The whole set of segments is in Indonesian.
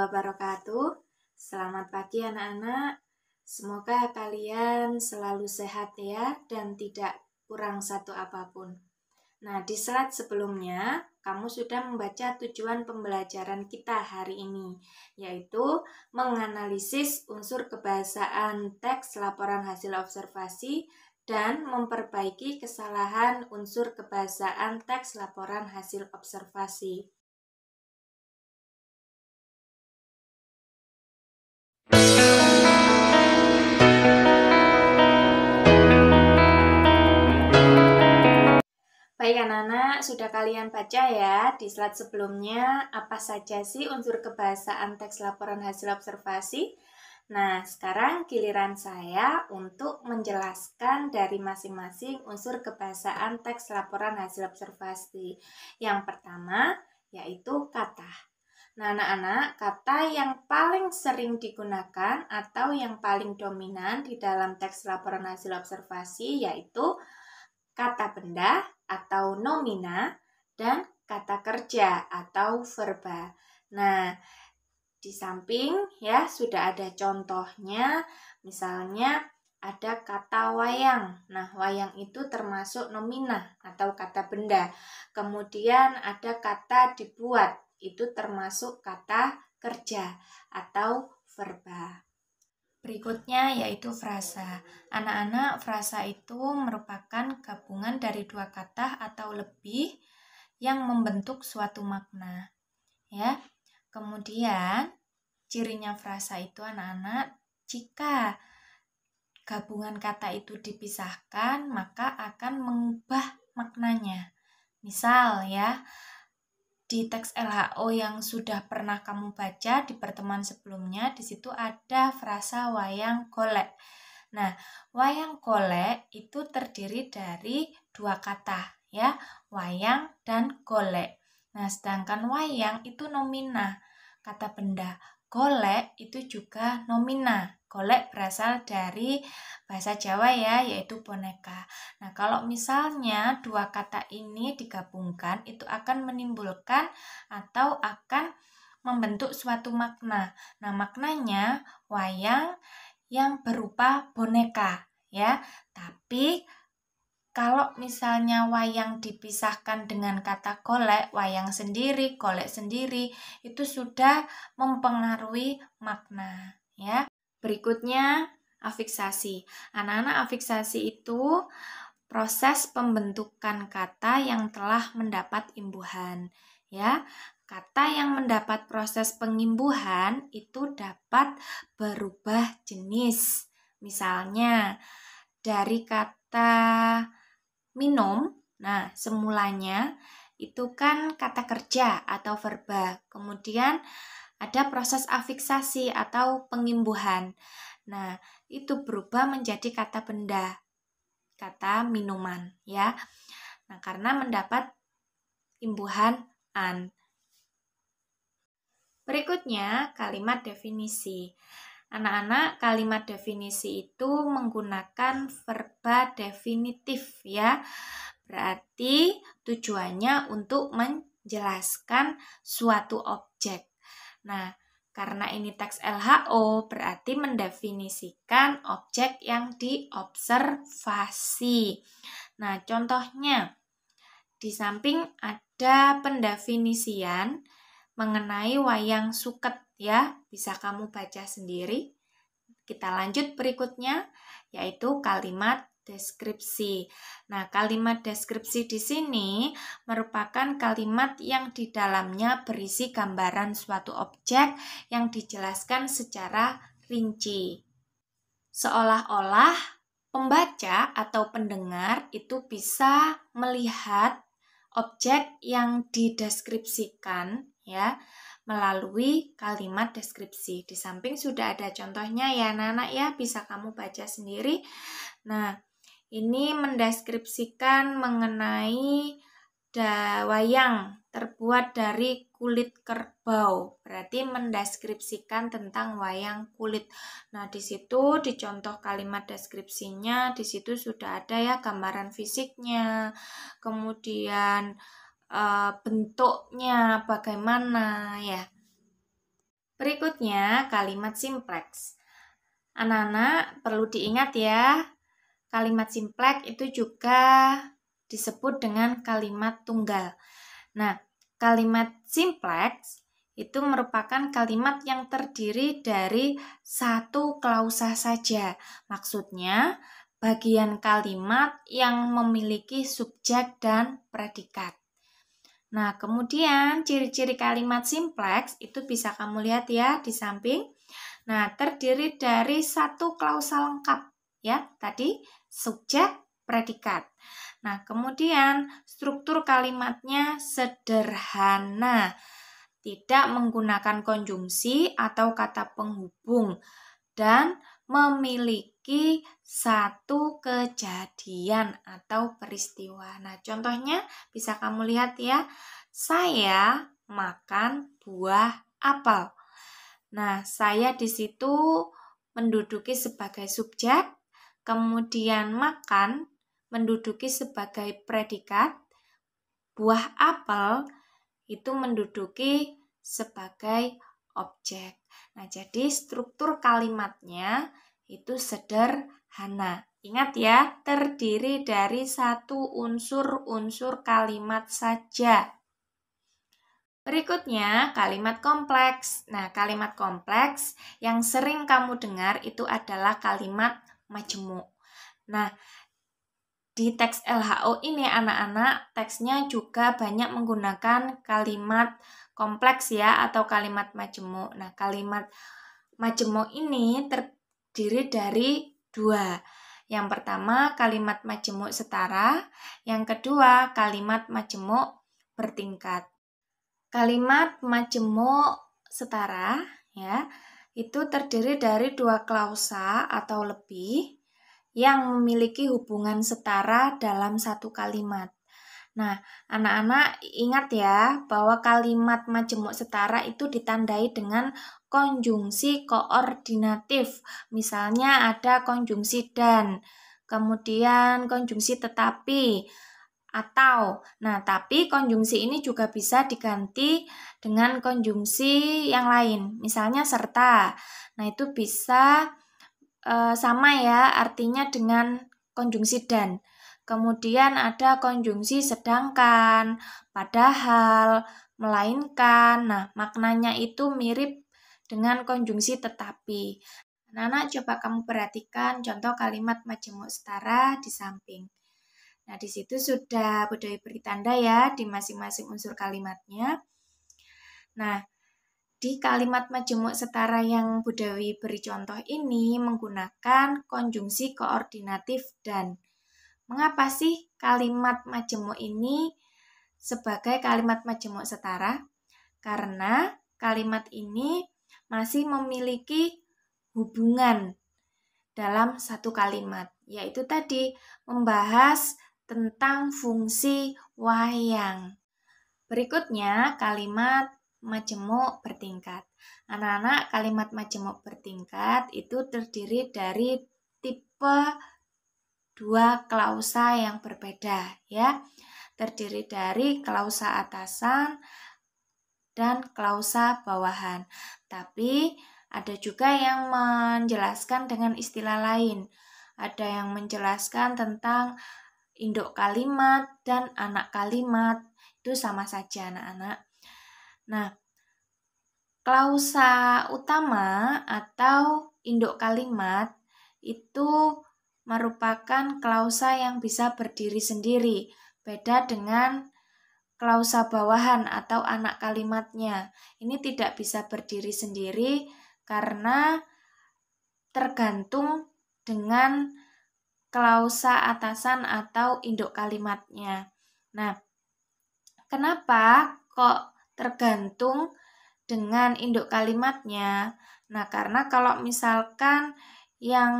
wabarakatuh. Selamat pagi anak-anak. Semoga kalian selalu sehat ya dan tidak kurang satu apapun. Nah, di slide sebelumnya kamu sudah membaca tujuan pembelajaran kita hari ini, yaitu menganalisis unsur kebahasaan teks laporan hasil observasi dan memperbaiki kesalahan unsur kebahasaan teks laporan hasil observasi. Baik anak-anak, sudah kalian baca ya di slide sebelumnya apa saja sih unsur kebahasaan teks laporan hasil observasi? Nah, sekarang giliran saya untuk menjelaskan dari masing-masing unsur kebahasaan teks laporan hasil observasi. Yang pertama yaitu kata. Nah, anak-anak, kata yang paling sering digunakan atau yang paling dominan di dalam teks laporan hasil observasi yaitu kata benda atau nomina dan kata kerja atau verba. Nah, di samping ya sudah ada contohnya, misalnya ada kata wayang. Nah, wayang itu termasuk nomina atau kata benda. Kemudian ada kata dibuat, itu termasuk kata kerja atau verba. Berikutnya yaitu frasa. Anak-anak, frasa itu merupakan gabungan dari dua kata atau lebih yang membentuk suatu makna. Ya. Kemudian cirinya frasa itu anak-anak, jika gabungan kata itu dipisahkan, maka akan mengubah maknanya. Misal ya, di teks LHO yang sudah pernah kamu baca di pertemuan sebelumnya, di situ ada frasa wayang golek. Nah, wayang golek itu terdiri dari dua kata, ya, wayang dan golek. Nah, sedangkan wayang itu nomina, kata benda. Golek itu juga nomina. Golek berasal dari bahasa Jawa ya, yaitu boneka. Nah, kalau misalnya dua kata ini digabungkan, itu akan menimbulkan atau akan membentuk suatu makna. Nah, maknanya wayang yang berupa boneka ya. Tapi kalau misalnya wayang dipisahkan dengan kata golek, wayang sendiri, golek sendiri, itu sudah mempengaruhi makna ya. Berikutnya afiksasi. Anak-anak, afiksasi itu proses pembentukan kata yang telah mendapat imbuhan ya. Kata yang mendapat proses pengimbuhan itu dapat berubah jenis. Misalnya dari kata minum, nah semulanya itu kan kata kerja atau verba. Kemudian ada proses afiksasi atau pengimbuhan. Nah, itu berubah menjadi kata benda, kata minuman ya. Nah, karena mendapat imbuhan an. Berikutnya kalimat definisi. Anak-anak, kalimat definisi itu menggunakan verba definitif ya. Berarti tujuannya untuk menjelaskan suatu objek. Nah, karena ini teks LHO berarti mendefinisikan objek yang diobservasi. Nah, contohnya di samping ada pendefinisian mengenai wayang suket ya, bisa kamu baca sendiri. Kita lanjut berikutnya, yaitu kalimat deskripsi. Nah, kalimat deskripsi di sini merupakan kalimat yang di dalamnya berisi gambaran suatu objek yang dijelaskan secara rinci. Seolah-olah pembaca atau pendengar itu bisa melihat objek yang dideskripsikan ya melalui kalimat deskripsi. Di samping sudah ada contohnya ya anak-anak ya, bisa kamu baca sendiri. Nah, ini mendeskripsikan mengenai wayang terbuat dari kulit kerbau. Berarti mendeskripsikan tentang wayang kulit. Nah, di situ di contoh kalimat deskripsinya, di situ sudah ada ya gambaran fisiknya. Kemudian bentuknya bagaimana ya. Berikutnya, kalimat simpleks. Anak-anak perlu diingat ya, kalimat simpleks itu juga disebut dengan kalimat tunggal. Nah, kalimat simpleks itu merupakan kalimat yang terdiri dari satu klausa saja. Maksudnya, bagian kalimat yang memiliki subjek dan predikat. Nah, kemudian ciri-ciri kalimat simpleks itu bisa kamu lihat ya di samping. Nah, terdiri dari satu klausa lengkap ya, tadi subjek, predikat. Nah, kemudian struktur kalimatnya sederhana, tidak menggunakan konjungsi atau kata penghubung, dan memiliki satu kejadian atau peristiwa. Nah, contohnya bisa kamu lihat ya, saya makan buah apel. Nah, saya di situ menduduki sebagai subjek, kemudian makan menduduki sebagai predikat, buah apel itu menduduki sebagai objek. Nah, jadi struktur kalimatnya itu sederhana. Ingat ya, terdiri dari satu unsur kalimat saja. Berikutnya, kalimat kompleks. Nah, kalimat kompleks yang sering kamu dengar itu adalah kalimat majemuk. Nah, di teks LHO ini anak-anak, teksnya juga banyak menggunakan kalimat kompleks ya atau kalimat majemuk. Nah, kalimat majemuk ini terdiri dari dua. Yang pertama, kalimat majemuk setara. Yang kedua, kalimat majemuk bertingkat. Kalimat majemuk setara ya, itu terdiri dari dua klausa atau lebih yang memiliki hubungan setara dalam satu kalimat. Nah, anak-anak ingat ya bahwa kalimat majemuk setara itu ditandai dengan konjungsi koordinatif. Misalnya ada konjungsi dan, kemudian konjungsi tetapi, atau. Nah, tapi konjungsi ini juga bisa diganti dengan konjungsi yang lain. Misalnya serta. Nah, itu bisa sama ya artinya dengan konjungsi dan. Kemudian ada konjungsi sedangkan, padahal, melainkan. Nah, maknanya itu mirip dengan konjungsi tetapi. Anak-anak coba kamu perhatikan contoh kalimat majemuk setara di samping. Nah, di situ sudah Budaya beri tanda ya di masing-masing unsur kalimatnya. Nah, di kalimat majemuk setara yang Budawi beri contoh ini menggunakan konjungsi koordinatif dan. Mengapa sih kalimat majemuk ini sebagai kalimat majemuk setara? Karena kalimat ini masih memiliki hubungan dalam satu kalimat, yaitu tadi membahas tentang fungsi wayang. Berikutnya, kalimat majemuk bertingkat. Anak-anak, kalimat majemuk bertingkat itu terdiri dari tipe dua klausa yang berbeda ya. Terdiri dari klausa atasan dan klausa bawahan. Tapi ada juga yang menjelaskan dengan istilah lain. Ada yang menjelaskan tentang induk kalimat dan anak kalimat. Itu sama saja anak-anak. Nah, klausa utama atau induk kalimat itu merupakan klausa yang bisa berdiri sendiri. Beda dengan klausa bawahan atau anak kalimatnya. Ini tidak bisa berdiri sendiri karena tergantung dengan klausa atasan atau induk kalimatnya. Nah, kenapa kok tergantung dengan induk kalimatnya? Nah, karena kalau misalkan yang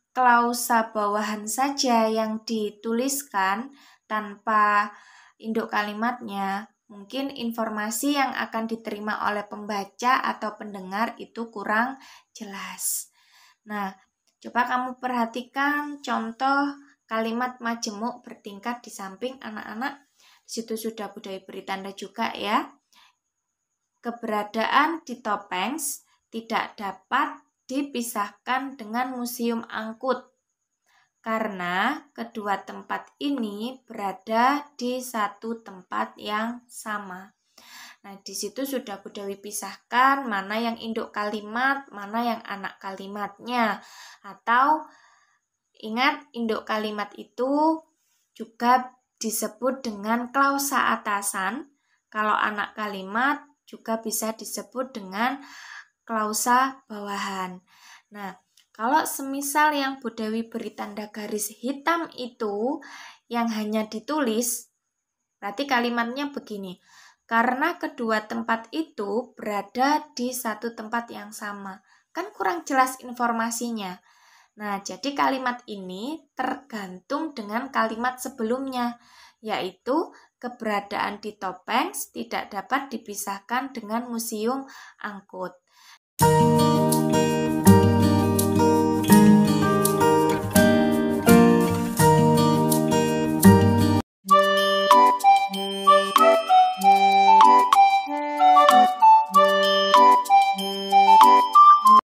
klausa bawahan saja yang dituliskan tanpa induk kalimatnya, mungkin informasi yang akan diterima oleh pembaca atau pendengar itu kurang jelas. Nah, coba kamu perhatikan contoh kalimat majemuk bertingkat di samping anak-anak. Di situ sudah Budaya beri tanda juga ya. keberadaan di Topeng tidak dapat dipisahkan dengan Museum Angkut karena kedua tempat ini berada di satu tempat yang sama. Nah, di situ sudah Bu Dewi pisahkan mana yang induk kalimat, mana yang anak kalimatnya. Atau ingat, induk kalimat itu juga disebut dengan klausa atasan. Kalau anak kalimat juga bisa disebut dengan klausa bawahan. Nah, kalau semisal yang Bu Dewi beri tanda garis hitam itu yang hanya ditulis, berarti kalimatnya begini. Karena kedua tempat itu berada di satu tempat yang sama. Kan kurang jelas informasinya. Nah, jadi kalimat ini tergantung dengan kalimat sebelumnya, yaitu keberadaan di Topeng tidak dapat dipisahkan dengan Museum Angkut.